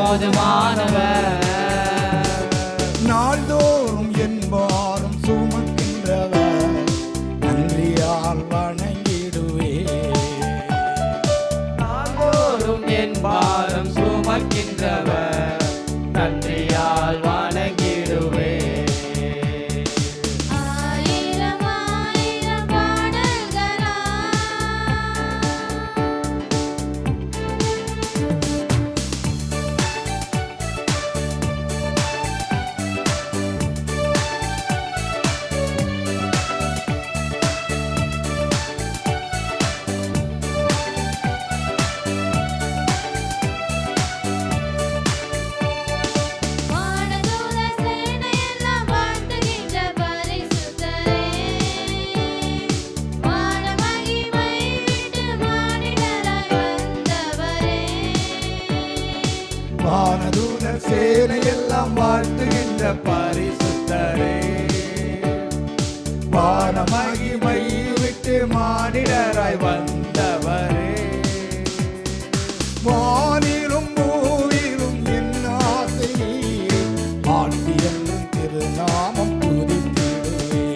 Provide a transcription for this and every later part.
போதுமானவர். நாள்தோறும் என் பாரம் சுமக்கின்றவர், நன்றியால் வணங்கிடுவே. நாள்தோறும் என் பாரம் சுமக்கின்றவர், நன்றியால் வணங்கிடுவே. வானதூத சேனையெல்லாம் வாழ்த்துகின்ற பரிசுத்தரே, வான மகிமை விட்டு மானிடராய் வந்தவரே. வானிலும் பூவிலும் என் ஆசை நீரே, ஆண்டியன் திருநாமம் துதித்திடுவே.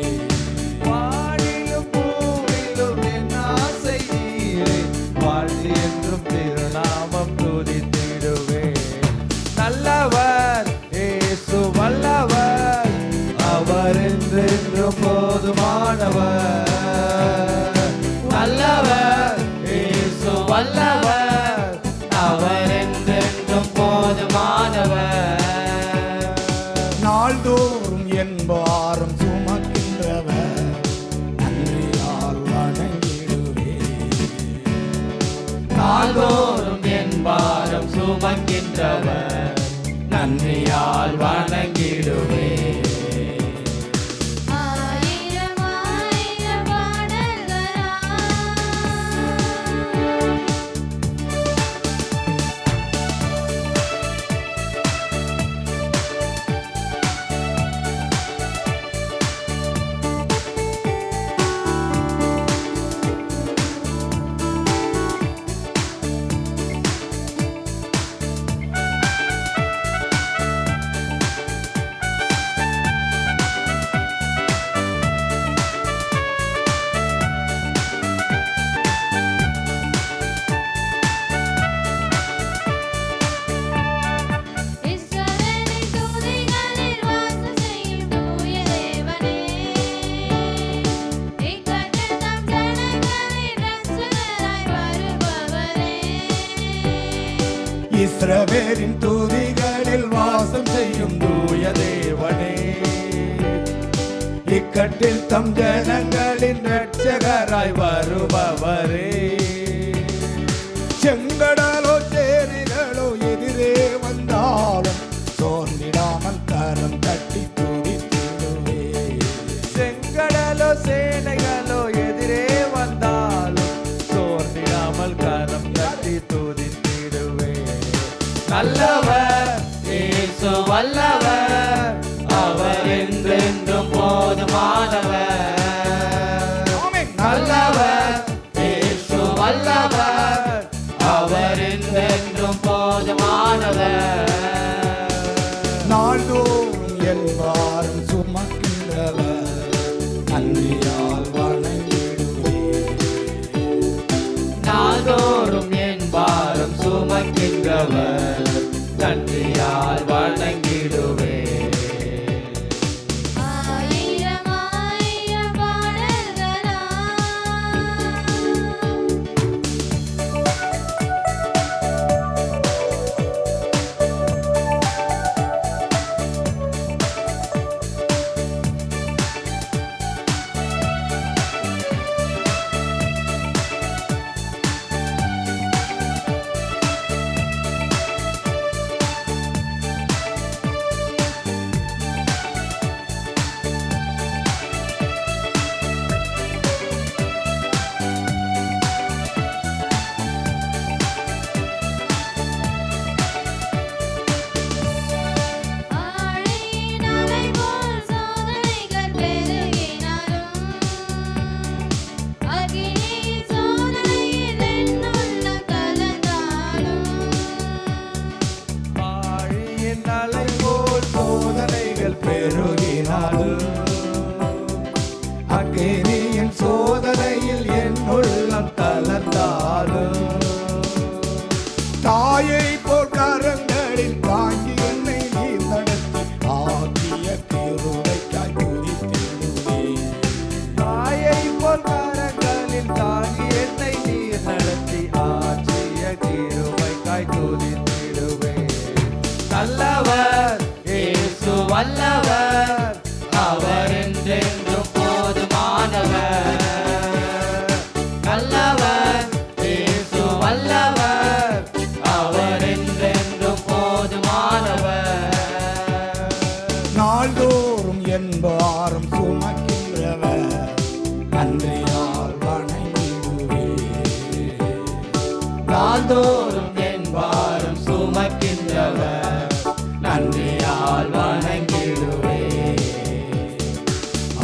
வானிலும் பூவிலும் என் ஆசை நீரே, வாழ்த்தி என்றும் திருநாமம் துதித்திடுவே. நல்லவர் இயேசு வல்லவர், அவர் என்றென்றும் போதுமானவர். நல்லவர் இயேசு வல்லவர், அவர் என்றென்றும் போதுமானவர். நாள்தோறும் என் பாரம் சுமக்கின்றவர், நன்றியால் வணங்கிடுவே. நாள்தோறும் என் பாரம் சுமக்கின்றவர், நன்றியால் வணங்கிடுவே. இஸ்ரவேலின் துதிகளில் வாசம் செய்யும் தூய தேவனே, இக்கட்டில் தம் ஜனங்களின் இரட்சகராய் வருபவரே. செங்கடலோ சேனைகளோ எதிரே வந்தாலும் சோர்ந்திடாமல் கரம் தட்டி துதித்திடுவே. செங்கடலோ சேனைகளோ எதிரே வந்தாலும் சோர்ந்திடாமல் கரம் தட்டி துதித்திடுவே. நல்லவர் இயேசு வல்லவர், அவர் என்றென்றும் போதுமானவர். நல்லவர் இயேசு வல்லவர், அவர் என்றென்றும் போதுமானவர். நாள்தோறும் என் பாரம் சுமக்கின்றவர், நன்றியால் வணங்கிடுவே. நாள்தோறும் என் பாரம் சுமக்கின்றவர், நன்றியால் வணங்கிடுவே. நாள்தோறும் என் பாரம் சுமக்கின்றவர் நன்றியால் வணங்கிடுவேன்.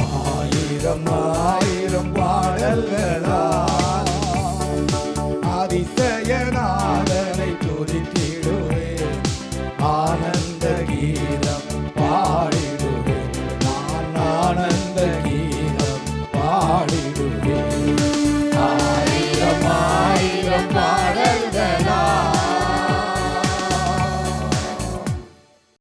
ஆயிரம் ஆயிரம் பாடல்களால் அதிசயநாதனை துதித்தே